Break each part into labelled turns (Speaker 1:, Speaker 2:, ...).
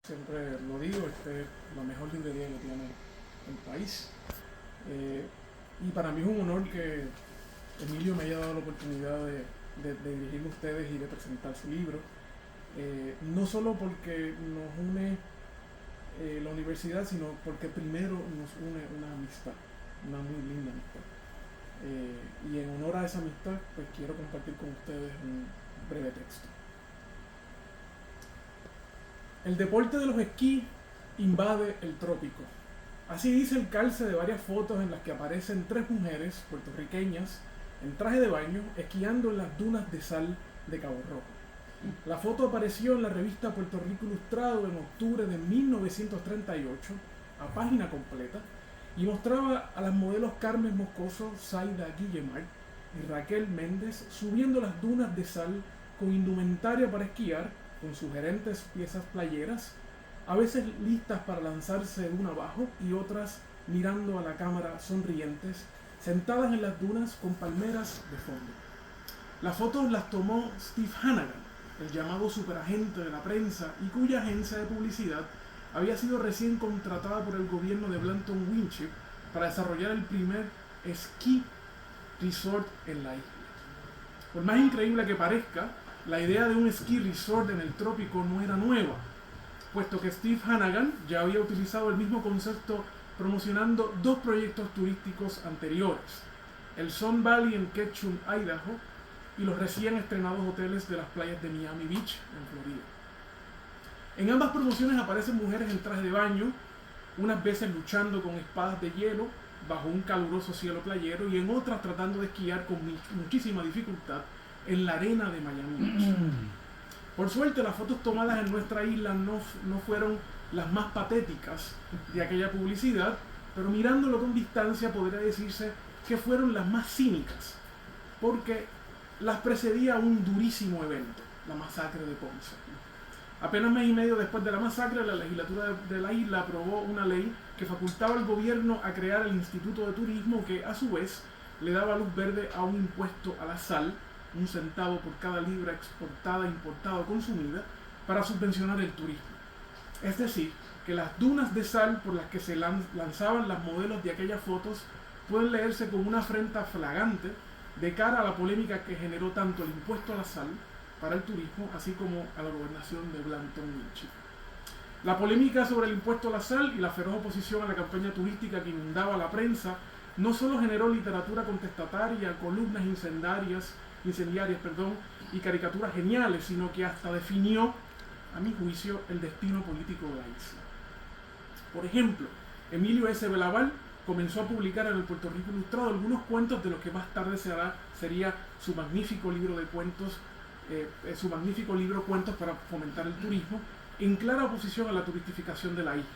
Speaker 1: Siempre lo digo, este es la mejor librería que tiene el país. Y para mí es un honor que Emilio me haya dado la oportunidad de dirigirme a ustedes y de presentar su libro. No solo porque nos une la universidad, sino porque primero nos une una amistad, una muy linda amistad. Y en honor a esa amistad, pues quiero compartir con ustedes un breve texto. El deporte de los esquí invade el trópico. Así dice el calce de varias fotos en las que aparecen tres mujeres puertorriqueñas en traje de baño esquiando en las dunas de sal de Cabo Rojo. La foto apareció en la revista Puerto Rico Ilustrado en octubre de 1938, a página completa, y mostraba a las modelos Carmen Moscoso, Zaida Guillemard y Raquel Méndez subiendo las dunas de sal con indumentaria para esquiar, con sugerentes piezas playeras, a veces listas para lanzarse de una abajo y otras mirando a la cámara sonrientes, sentadas en las dunas con palmeras de fondo. Las fotos las tomó Steve Hannigan, el llamado superagente de la prensa y cuya agencia de publicidad había sido recién contratada por el gobierno de Blanton Winship para desarrollar el primer ski resort en la isla. Por más increíble que parezca, la idea de un ski resort en el trópico no era nueva, puesto que Steve Hannigan ya había utilizado el mismo concepto promocionando dos proyectos turísticos anteriores, el Sun Valley en Ketchum, Idaho, y los recién estrenados hoteles de las playas de Miami Beach, en Florida. En ambas promociones aparecen mujeres en traje de baño, unas veces luchando con espadas de hielo bajo un caluroso cielo playero y en otras tratando de esquiar con muchísima dificultad en la arena de Miami Beach. Por suerte, las fotos tomadas en nuestra isla no fueron las más patéticas de aquella publicidad, pero mirándolo con distancia podría decirse que fueron las más cínicas, porque las precedía un durísimo evento, la masacre de Ponce. Apenas mes y medio después de la masacre, la legislatura de la isla aprobó una ley que facultaba al gobierno a crear el Instituto de Turismo, que a su vez le daba luz verde a un impuesto a la sal, 1 centavo por cada libra exportada, importada o consumida, para subvencionar el turismo. Es decir, que las dunas de sal por las que se lanzaban las modelos de aquellas fotos pueden leerse como una afrenta flagrante de cara a la polémica que generó tanto el impuesto a la sal para el turismo, así como a la gobernación de Blanton Winship. La polémica sobre el impuesto a la sal y la feroz oposición a la campaña turística que inundaba la prensa no solo generó literatura contestataria, columnas incendiarias y caricaturas geniales, sino que hasta definió, a mi juicio, el destino político de la isla. Por ejemplo, Emilio S. Belaval comenzó a publicar en el Puerto Rico Ilustrado algunos cuentos de lo que más tarde sería su magnífico libro de cuentos, Cuentos para fomentar el turismo, en clara oposición a la turistificación de la isla.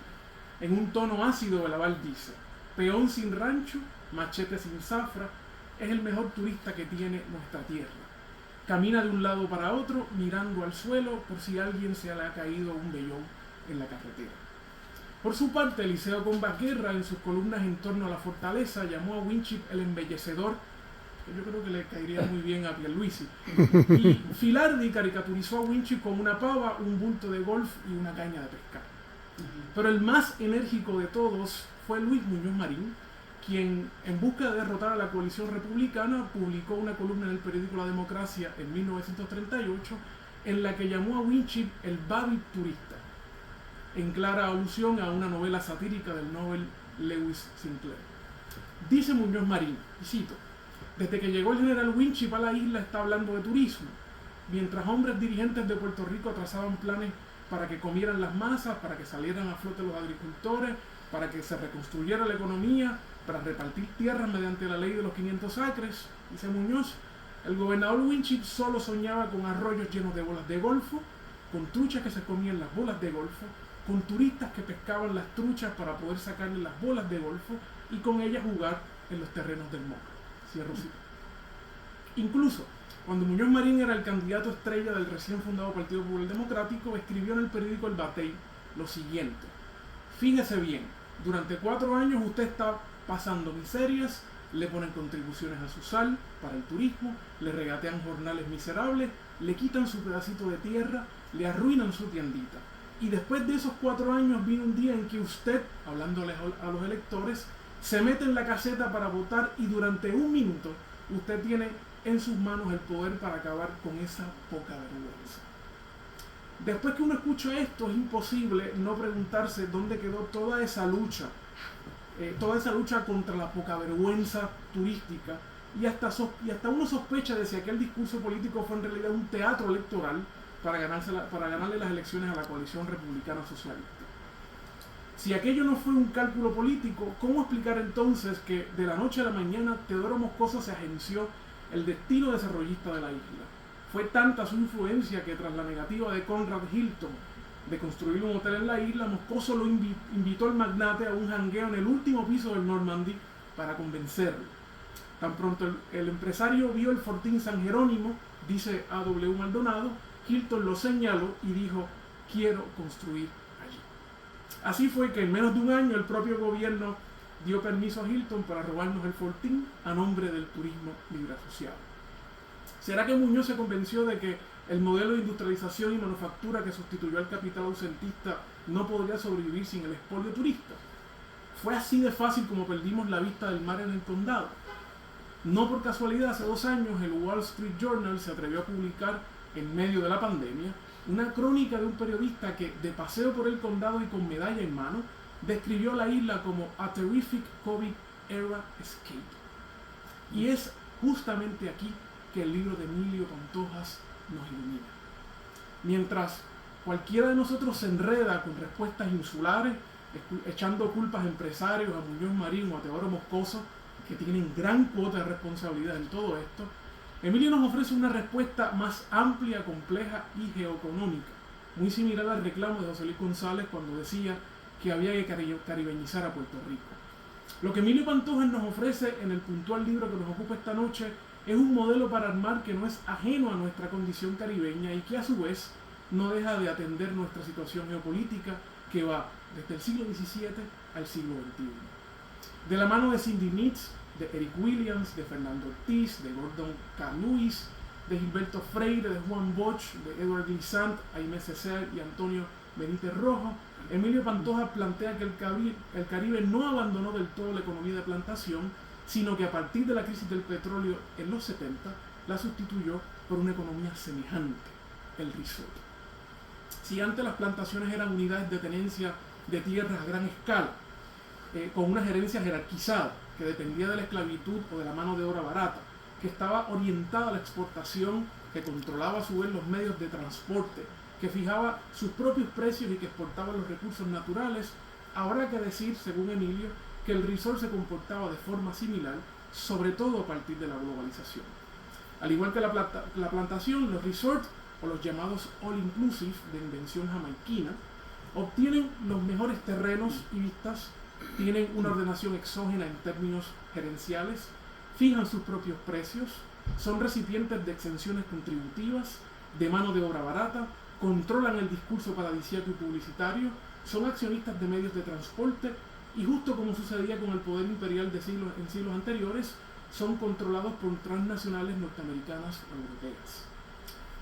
Speaker 1: En un tono ácido, Belaval dice: peón sin rancho, machete sin zafra, es el mejor turista que tiene nuestra tierra. Camina de un lado para otro, mirando al suelo por si a alguien se le ha caído un vellón en la carretera. Por su parte, Eliseo Combas Guerra, en sus columnas en torno a la fortaleza, llamó a Winship el embellecedor, que yo creo que le caería muy bien a Pierluisi. Y Filardi caricaturizó a Winship con una pava, un bulto de golf y una caña de pescar. Pero el más enérgico de todos fue Luis Muñoz Marín, quien, en busca de derrotar a la coalición republicana, publicó una columna en el periódico La Democracia en 1938 en la que llamó a Winship el Babi turista, en clara alusión a una novela satírica del Nobel Lewis Sinclair. Dice Muñoz Marín, y cito: desde que llegó el general Winship a la isla está hablando de turismo, mientras hombres dirigentes de Puerto Rico trazaban planes para que comieran las masas, para que salieran a flote los agricultores, para que se reconstruyera la economía, para repartir tierras mediante la ley de los 500 acres, dice Muñoz, el gobernador Winship solo soñaba con arroyos llenos de bolas de golfo, con truchas que se comían las bolas de golfo, con turistas que pescaban las truchas para poder sacarle las bolas de golfo y con ellas jugar en los terrenos del Moca. Cierro cita. Incluso, cuando Muñoz Marín era el candidato estrella del recién fundado Partido Popular Democrático, escribió en el periódico El Batey lo siguiente: fíjese bien, durante 4 años usted está pasando miserias, le ponen contribuciones a su sal para el turismo, le regatean jornales miserables, le quitan su pedacito de tierra, le arruinan su tiendita. Y después de esos 4 años vino un día en que usted, hablándole a los electores, se mete en la caseta para votar y durante 1 minuto usted tiene en sus manos el poder para acabar con esa poca vergüenza. Después que uno escucha esto, es imposible no preguntarse dónde quedó toda esa lucha contra la poca vergüenza turística, y hasta uno sospecha de si aquel discurso político fue en realidad un teatro electoral para ganarle las elecciones a la coalición republicana socialista. Si aquello no fue un cálculo político, ¿cómo explicar entonces que de la noche a la mañana Teodoro Moscoso se agenció el destino desarrollista de la isla? Fue tanta su influencia que tras la negativa de Conrad Hilton de construir un hotel en la isla, Moscoso lo invitó al magnate a un jangueo en el último piso del Normandy para convencerlo. Tan pronto el empresario vio el fortín San Jerónimo, dice A.W. Maldonado, Hilton lo señaló y dijo: quiero construir allí. Así fue que en menos de 1 año el propio gobierno dio permiso a Hilton para robarnos el fortín a nombre del turismo libre asociado. ¿Será que Muñoz se convenció de que el modelo de industrialización y manufactura que sustituyó al capital ausentista no podría sobrevivir sin el expolio turista? Fue así de fácil como perdimos la vista del mar en el condado. No por casualidad, hace 2 años el Wall Street Journal se atrevió a publicar, en medio de la pandemia, una crónica de un periodista que, de paseo por el condado y con medalla en mano, describió la isla como a terrific COVID-era escape. Y es justamente aquí que el libro de Emilio Pantojas nos ilumina. Mientras cualquiera de nosotros se enreda con respuestas insulares, echando culpas a empresarios, a Muñoz Marín o a Teodoro Moscoso, que tienen gran cuota de responsabilidad en todo esto, Emilio nos ofrece una respuesta más amplia, compleja y geoeconómica, muy similar al reclamo de José Luis González cuando decía que había que caribeñizar a Puerto Rico. Lo que Emilio Pantojas nos ofrece en el puntual libro que nos ocupa esta noche es un modelo para armar que no es ajeno a nuestra condición caribeña y que a su vez no deja de atender nuestra situación geopolítica que va desde el siglo XVII al siglo XXI. De la mano de Cindy Nitz, de Eric Williams, de Fernando Ortiz, de Gordon K. Lewis, de Gilberto Freire, de Juan Bosch, de Edward Glissant, Aimé Césaire y Antonio Benítez Rojo, Emilio Pantoja plantea que el Caribe no abandonó del todo la economía de plantación, sino que a partir de la crisis del petróleo en los 70, la sustituyó por una economía semejante, el resort. Si antes las plantaciones eran unidades de tenencia de tierras a gran escala, con una gerencia jerarquizada, que dependía de la esclavitud o de la mano de obra barata, que estaba orientada a la exportación, que controlaba a su vez los medios de transporte, que fijaba sus propios precios y que exportaba los recursos naturales, habrá que decir, según Emilio, que el resort se comportaba de forma similar, sobre todo a partir de la globalización. Al igual que la plantación, los resorts, o los llamados all inclusive de invención jamaiquina, obtienen los mejores terrenos y vistas, tienen una ordenación exógena en términos gerenciales, fijan sus propios precios, son recipientes de exenciones contributivas, de mano de obra barata, controlan el discurso paradisíaco y publicitario, son accionistas de medios de transporte y, justo como sucedía con el poder imperial en siglos anteriores, son controlados por transnacionales norteamericanas o europeas.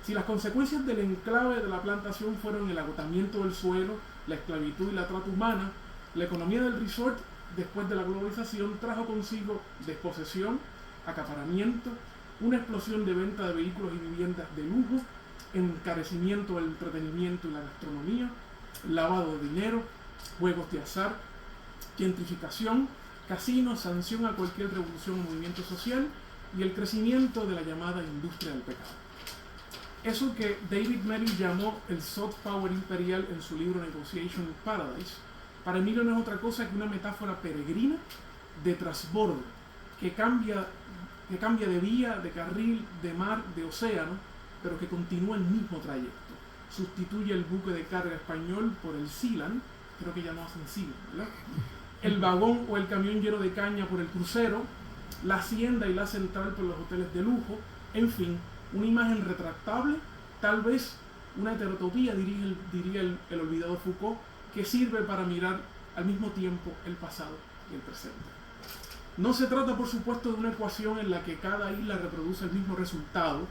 Speaker 1: Si las consecuencias del enclave de la plantación fueron el agotamiento del suelo, la esclavitud y la trata humana, la economía del resort, después de la globalización, trajo consigo desposesión, acaparamiento, una explosión de venta de vehículos y viviendas de lujo, encarecimiento del entretenimiento y la gastronomía, lavado de dinero, juegos de azar, gentrificación, casinos, sanción a cualquier revolución o movimiento social y el crecimiento de la llamada industria del pecado. Eso que David Merrill llamó el soft power imperial en su libro Negotiation in Paradise, para Emilio no es otra cosa que una metáfora peregrina de transbordo, que cambia de vía, de carril, de mar, de océano, pero que continúa el mismo trayecto. Sustituye el buque de carga español por el Sealand, creo que ya no hacen Sealand, ¿verdad? El vagón o el camión lleno de caña por el crucero, la hacienda y la central por los hoteles de lujo, en fin, una imagen retractable, tal vez una heterotopía, diría el olvidado Foucault, que sirve para mirar al mismo tiempo el pasado y el presente. No se trata, por supuesto, de una ecuación en la que cada isla reproduce el mismo resultado,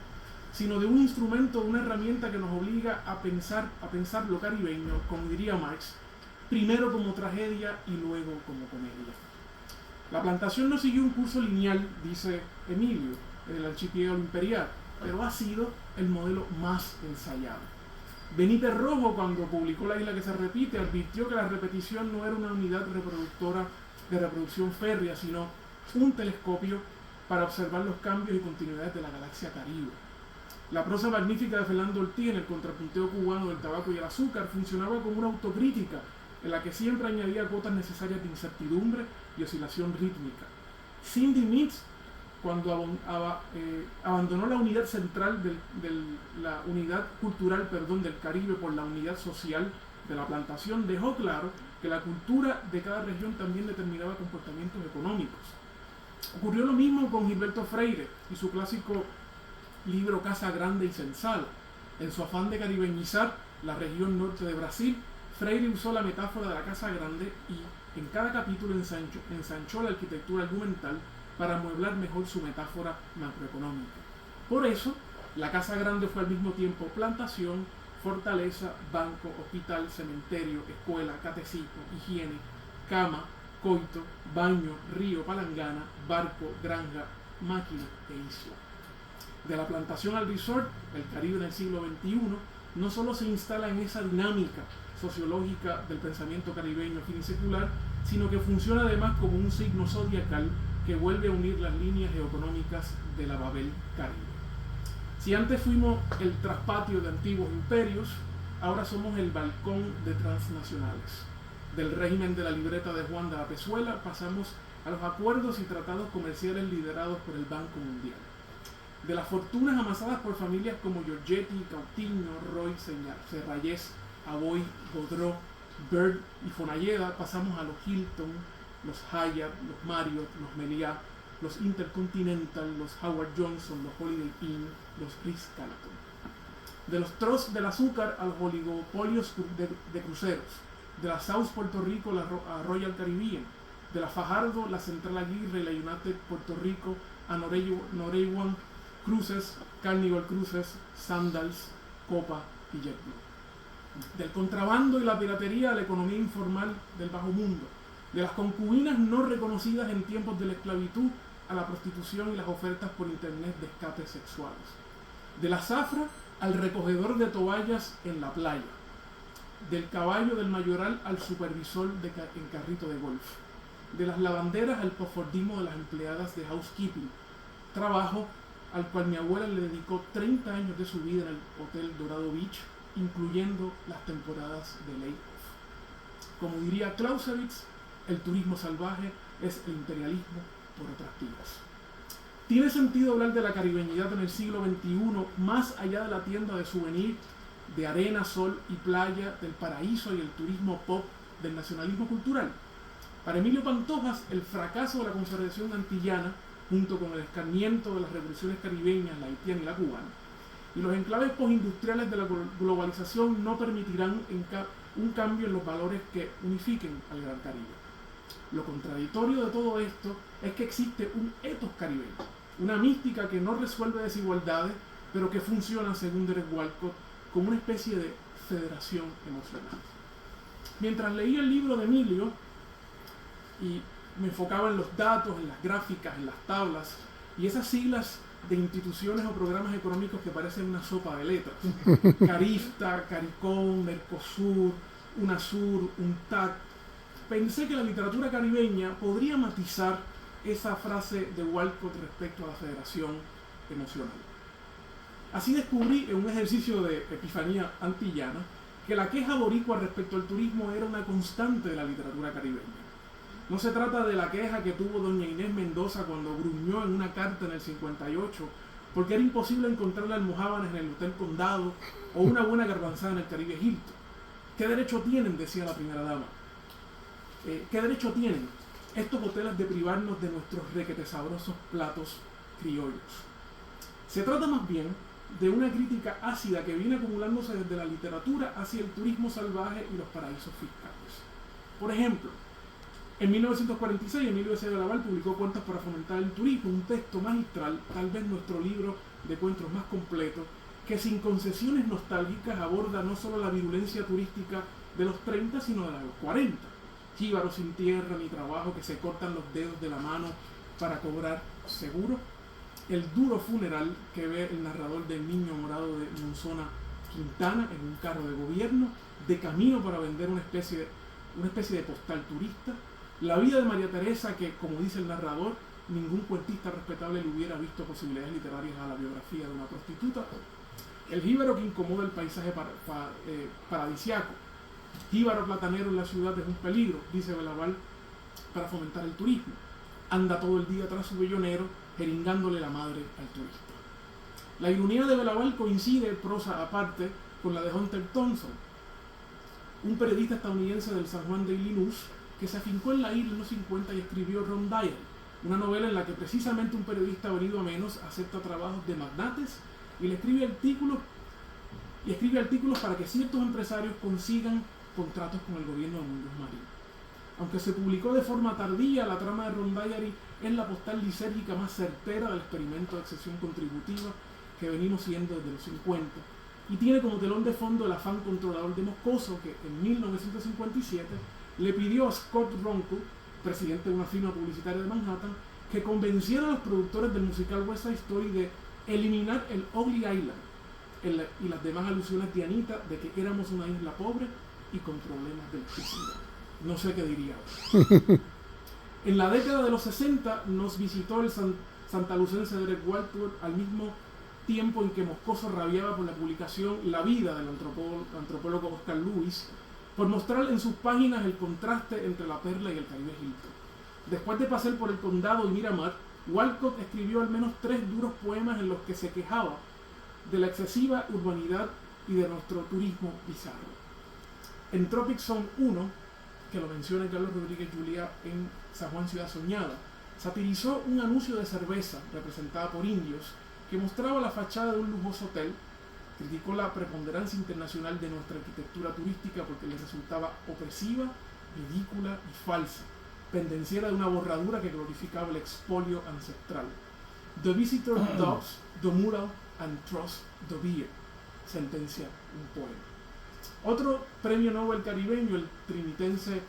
Speaker 1: sino de un instrumento, de una herramienta que nos obliga a pensar lo caribeño, como diría Marx, primero como tragedia y luego como comedia. La plantación no siguió un curso lineal, dice Emilio, en el archipiélago imperial, pero ha sido el modelo más ensayado. Benítez Rojo, cuando publicó La isla que se repite, advirtió que la repetición no era una unidad reproductora de reproducción férrea, sino un telescopio para observar los cambios y continuidades de la galaxia Caribe. La prosa magnífica de Fernando Ortiz en el contrapunteo cubano del tabaco y el azúcar funcionaba como una autocrítica en la que siempre añadía cuotas necesarias de incertidumbre y oscilación rítmica. Cindy Mitz, cuando abandonó la unidad central la unidad cultural del Caribe por la unidad social de la plantación, dejó claro que la cultura de cada región también determinaba comportamientos económicos. Ocurrió lo mismo con Gilberto Freire y su clásico libro Casa Grande y Senzala. En su afán de caribeñizar la región norte de Brasil, Freire usó la metáfora de la Casa Grande y en cada capítulo ensanchó la arquitectura argumental para amueblar mejor su metáfora macroeconómica. Por eso, la Casa Grande fue al mismo tiempo plantación, fortaleza, banco, hospital, cementerio, escuela, catecismo, higiene, cama, coito, baño, río, palangana, barco, granja, máquina e isla. De la plantación al resort, el Caribe en el siglo XXI no solo se instala en esa dinámica sociológica del pensamiento caribeño finisecular, sino que funciona además como un signo zodiacal que vuelve a unir las líneas geoeconómicas de la Babel Caribe. Si antes fuimos el traspatio de antiguos imperios, ahora somos el balcón de transnacionales. Del régimen de la libreta de Juan de la Pezuela pasamos a los acuerdos y tratados comerciales liderados por el Banco Mundial. De las fortunas amasadas por familias como Giorgetti, Cautiño, Roy, Serrayes, Aboy, Godreau, Bird y Fonalleda, pasamos a los Hilton, los Hyatt, los Marriott, los Meliá, los Intercontinental, los Howard Johnson, los Holiday Inn, los Ritz-Carlton. De los Trusts del azúcar a los oligopolios de cruceros, de la South Puerto Rico a Royal Caribbean, de la Fajardo, la Central Aguirre y la United Puerto Rico a Norewan Cruises, Carnival Cruises, Sandals, Copa y JetBlue. Del contrabando y la piratería a la economía informal del bajo mundo, de las concubinas no reconocidas en tiempos de la esclavitud a la prostitución y las ofertas por internet de escapes sexuales, de la zafra al recogedor de toallas en la playa, del caballo del mayoral al supervisor en carrito de golf, de las lavanderas al posfordismo de las empleadas de housekeeping, trabajo al cual mi abuela le dedicó 30 años de su vida en el Hotel Dorado Beach, incluyendo las temporadas de lay-off. Como diría Clausewitz, el turismo salvaje es el imperialismo por otras vías. ¿Tiene sentido hablar de la caribeñidad en el siglo XXI más allá de la tienda de souvenir, de arena, sol y playa, del paraíso y el turismo pop, del nacionalismo cultural? Para Emilio Pantojas, el fracaso de la Confederación Antillana, junto con el escarmiento de las revoluciones caribeñas, la haitiana y la cubana, y los enclaves postindustriales de la globalización no permitirán un cambio en los valores que unifiquen al Gran Caribe. Lo contradictorio de todo esto es que existe un ethos caribeño, una mística que no resuelve desigualdades, pero que funciona, según Derek Walcott, como una especie de federación emocional. Mientras leía el libro de Emilio y me enfocaba en los datos, en las gráficas, en las tablas y esas siglas de instituciones o programas económicos que parecen una sopa de letras. Carifta, Caricom, Mercosur, UNASUR, UNTAC. Pensé que la literatura caribeña podría matizar esa frase de Walcott respecto a la federación emocional. Así descubrí en un ejercicio de epifanía antillana que la queja boricua respecto al turismo era una constante de la literatura caribeña. No se trata de la queja que tuvo doña Inés Mendoza cuando gruñó en una carta en el 58 porque era imposible encontrar almojábanas en el Hotel Condado o una buena garbanzada en el Caribe Hilton. ¿Qué derecho tienen?, decía la primera dama. ¿Qué derecho tienen estos hoteles de privarnos de nuestros requete sabrosos platos criollos? Se trata más bien de una crítica ácida que viene acumulándose desde la literatura hacia el turismo salvaje y los paraísos fiscales. Por ejemplo, En 1946, Emilio S. de Laval publicó Cuentos para fomentar el turismo, un texto magistral, tal vez nuestro libro de cuentos más completo, que sin concesiones nostálgicas aborda no solo la virulencia turística de los 30, sino de los 40. Jíbaros sin tierra ni trabajo que se cortan los dedos de la mano para cobrar seguro. El duro funeral que ve el narrador del Niño Morado de Monzona Quintana en un carro de gobierno, de camino para vender una especie de postal turista. La vida de María Teresa, que, como dice el narrador, ningún cuentista respetable le hubiera visto posibilidades literarias a la biografía de una prostituta. El jíbaro que incomoda el paisaje paradisiaco. Jíbaro platanero en la ciudad es un peligro, dice Belaval, para fomentar el turismo. Anda todo el día tras su bellonero, jeringándole la madre al turista. La ironía de Belaval coincide, prosa aparte, con la de Hunter Thompson, un periodista estadounidense del San Juan Daily News que se afincó en la isla en los 50 y escribió Rum Diary, una novela en la que precisamente un periodista venido a menos acepta trabajos de magnates y escribe artículos para que ciertos empresarios consigan contratos con el gobierno de Muñoz Marín. Aunque se publicó de forma tardía, la trama de Rum Diary es la postal lisérgica más certera del experimento de accesión contributiva que venimos siguiendo desde los 50, y tiene como telón de fondo el afán controlador de Moscoso, que en 1957 le pidió a Scott Ronco, presidente de una firma publicitaria de Manhattan, que convenciera a los productores del musical West Side Story de eliminar el Ugly Island y las demás alusiones de Anita de que éramos una isla pobre y con problemas de electricidad. No sé qué diría ahora. En la década de los 60 nos visitó el santalucense Derek Whitewood al mismo tiempo en que Moscoso rabiaba por la publicación La vida del antropólogo Oscar Lewis, por mostrar en sus páginas el contraste entre la perla y el Caribe Hilton. Después de pasar por el condado y Miramar, Walcott escribió al menos 3 duros poemas en los que se quejaba de la excesiva urbanidad y de nuestro turismo bizarro. En Tropic Zone 1, que lo menciona Carlos Rodríguez Juliá en San Juan Ciudad Soñada, satirizó un anuncio de cerveza representada por indios que mostraba la fachada de un lujoso hotel. Criticó la preponderancia internacional de nuestra arquitectura turística porque le resultaba opresiva, ridícula y falsa, pendenciera de una borradura que glorificaba el expolio ancestral. The visitor doubts the mural and trusts the beer, sentencia un poema. Otro premio Nobel caribeño, el trinitense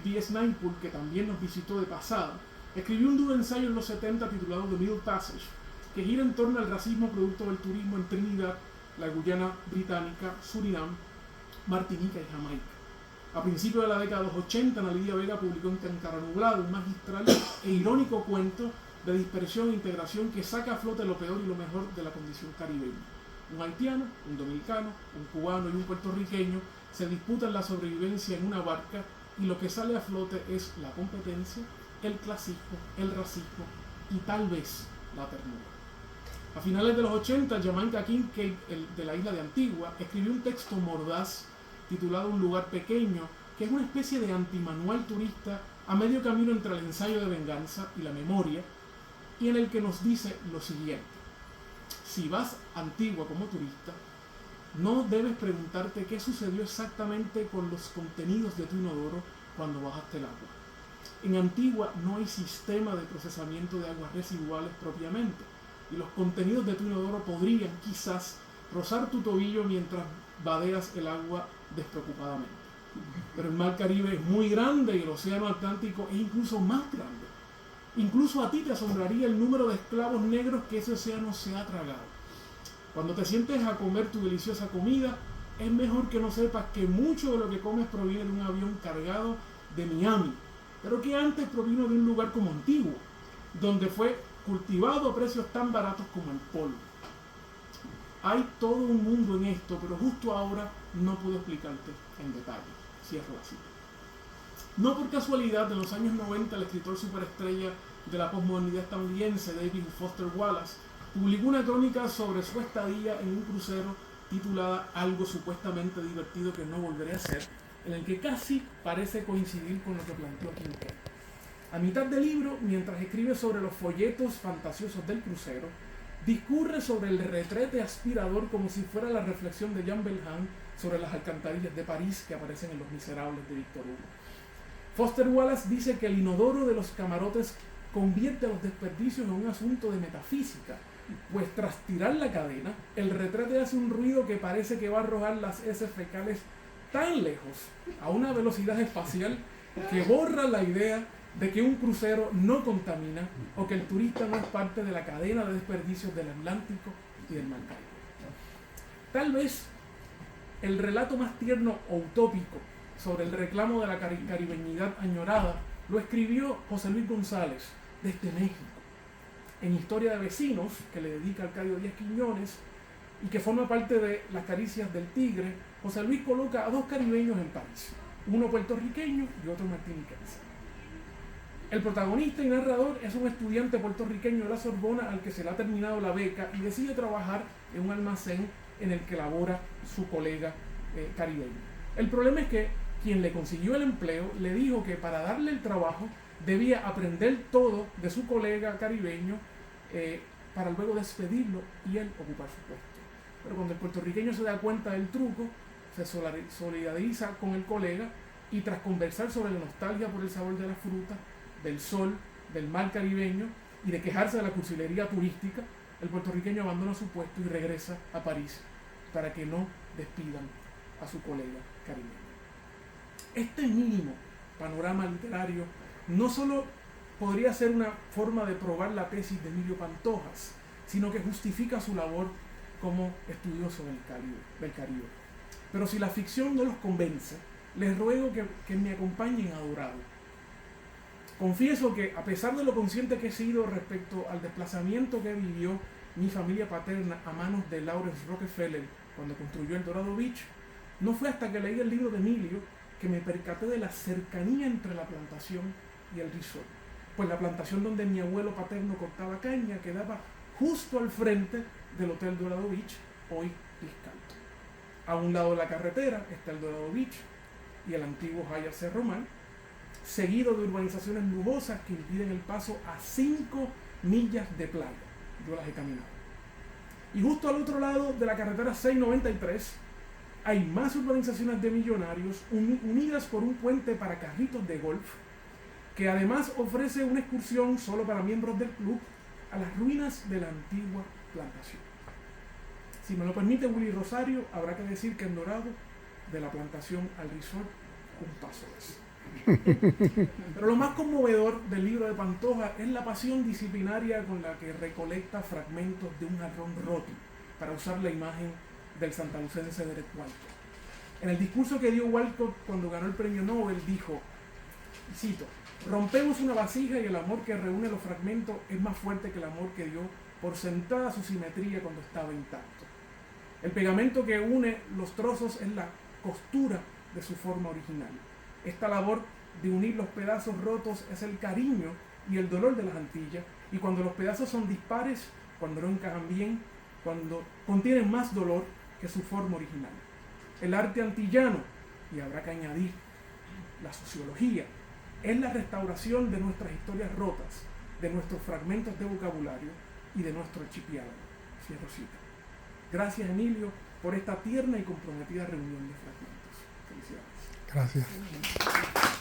Speaker 1: D.S. Naipaul, que también nos visitó de pasada, escribió un duro ensayo en los 70 titulado The Middle Passage, que gira en torno al racismo producto del turismo en Trinidad, la Guyana Británica, Surinam, Martinica y Jamaica. A principios de la década de los 80, Ana Lidia Vega publicó en Cancara Nublado un magistral e irónico cuento de dispersión e integración que saca a flote lo peor y lo mejor de la condición caribeña. Un haitiano, un dominicano, un cubano y un puertorriqueño se disputan la sobrevivencia en una barca y lo que sale a flote es la competencia, el clasismo, el racismo y tal vez la ternura. A finales de los 80, Jamaica Kincaid, de la isla de Antigua, escribió un texto mordaz titulado Un lugar pequeño, que es una especie de antimanual turista a medio camino entre el ensayo de venganza y la memoria, y en el que nos dice lo siguiente: si vas a Antigua como turista, no debes preguntarte qué sucedió exactamente con los contenidos de tu inodoro cuando bajaste el agua. En Antigua no hay sistema de procesamiento de aguas residuales propiamente, y los contenidos de tu inodoro podrían, quizás, rozar tu tobillo mientras vadeas el agua despreocupadamente. Pero el mar Caribe es muy grande y el océano Atlántico es incluso más grande. Incluso a ti te asombraría el número de esclavos negros que ese océano se ha tragado. Cuando te sientes a comer tu deliciosa comida, es mejor que no sepas que mucho de lo que comes proviene de un avión cargado de Miami, pero que antes provino de un lugar como Antigua, donde fue cultivado a precios tan baratos como el polvo. Hay todo un mundo en esto, pero justo ahora no puedo explicarte en detalle. Cierro así. No por casualidad, en los años 90, el escritor superestrella de la posmodernidad estadounidense, David Foster Wallace, publicó una crónica sobre su estadía en un crucero titulada Algo supuestamente divertido que no volveré a hacer, en el que casi parece coincidir con lo que planteó Kincaid. A mitad del libro, mientras escribe sobre los folletos fantasiosos del crucero, discurre sobre el retrete aspirador como si fuera la reflexión de Jean Valjean sobre las alcantarillas de París que aparecen en Los Miserables de Víctor Hugo. Foster Wallace dice que el inodoro de los camarotes convierte los desperdicios en un asunto de metafísica, pues tras tirar la cadena, el retrete hace un ruido que parece que va a arrojar las heces fecales tan lejos, a una velocidad espacial, que borra la idea de que un crucero no contamina o que el turista no es parte de la cadena de desperdicios del Atlántico y del Mar Caribe. Tal vez el relato más tierno o utópico sobre el reclamo de la caribeñidad añorada lo escribió José Luis González desde México, en Historia de Vecinos, que le dedica Arcadio Díaz Quiñones y que forma parte de Las Caricias del Tigre. José Luis coloca a dos caribeños en París, uno puertorriqueño y otro martiniquense. El protagonista y narrador es un estudiante puertorriqueño de la Sorbona al que se le ha terminado la beca y decide trabajar en un almacén en el que labora su colega caribeño. El problema es que quien le consiguió el empleo le dijo que para darle el trabajo debía aprender todo de su colega caribeño para luego despedirlo y él ocupar su puesto. Pero cuando el puertorriqueño se da cuenta del truco, se solidariza con el colega y tras conversar sobre la nostalgia por el sabor de la fruta, del sol, del mar caribeño y de quejarse de la cursilería turística, el puertorriqueño abandona su puesto y regresa a París para que no despidan a su colega caribeño. Este mínimo panorama literario no solo podría ser una forma de probar la tesis de Emilio Pantojas, sino que justifica su labor como estudioso del Caribe. Pero si la ficción no los convence, les ruego que me acompañen a Dorado. Confieso que, a pesar de lo consciente que he sido respecto al desplazamiento que vivió mi familia paterna a manos de Lawrence Rockefeller cuando construyó el Dorado Beach, no fue hasta que leí el libro de Emilio que me percaté de la cercanía entre la plantación y el resort. Pues la plantación donde mi abuelo paterno cortaba caña quedaba justo al frente del Hotel Dorado Beach, hoy Riscalto. A un lado de la carretera está el Dorado Beach y el antiguo Hyatt Cerro Mar, seguido de urbanizaciones lujosas que impiden el paso a 5 millas de playa. Yo las he caminado. Y justo al otro lado de la carretera 693 hay más urbanizaciones de millonarios unidas por un puente para carritos de golf, que además ofrece una excursión solo para miembros del club a las ruinas de la antigua plantación. Si me lo permite Willy Rosario, habrá que decir que en Dorado, de la plantación al resort, un paso es. Pero lo más conmovedor del libro de Pantoja es la pasión disciplinaria con la que recolecta fragmentos de un jarrón roto, para usar la imagen del santalucense Derek Walcott. En el discurso que dio Walcott cuando ganó el premio Nobel dijo, y cito, rompemos una vasija y el amor que reúne los fragmentos es más fuerte que el amor que dio por sentada su simetría cuando estaba intacto. El pegamento que une los trozos es la costura de su forma original. Esta labor de unir los pedazos rotos es el cariño y el dolor de las Antillas, y cuando los pedazos son dispares, cuando no encajan bien, cuando contienen más dolor que su forma original. El arte antillano, y habrá que añadir la sociología, es la restauración de nuestras historias rotas, de nuestros fragmentos de vocabulario y de nuestro archipiélago. Cierro cita. Gracias, Emilio, por esta tierna y comprometida reunión de fragmentos. Felicidades.
Speaker 2: Gracias.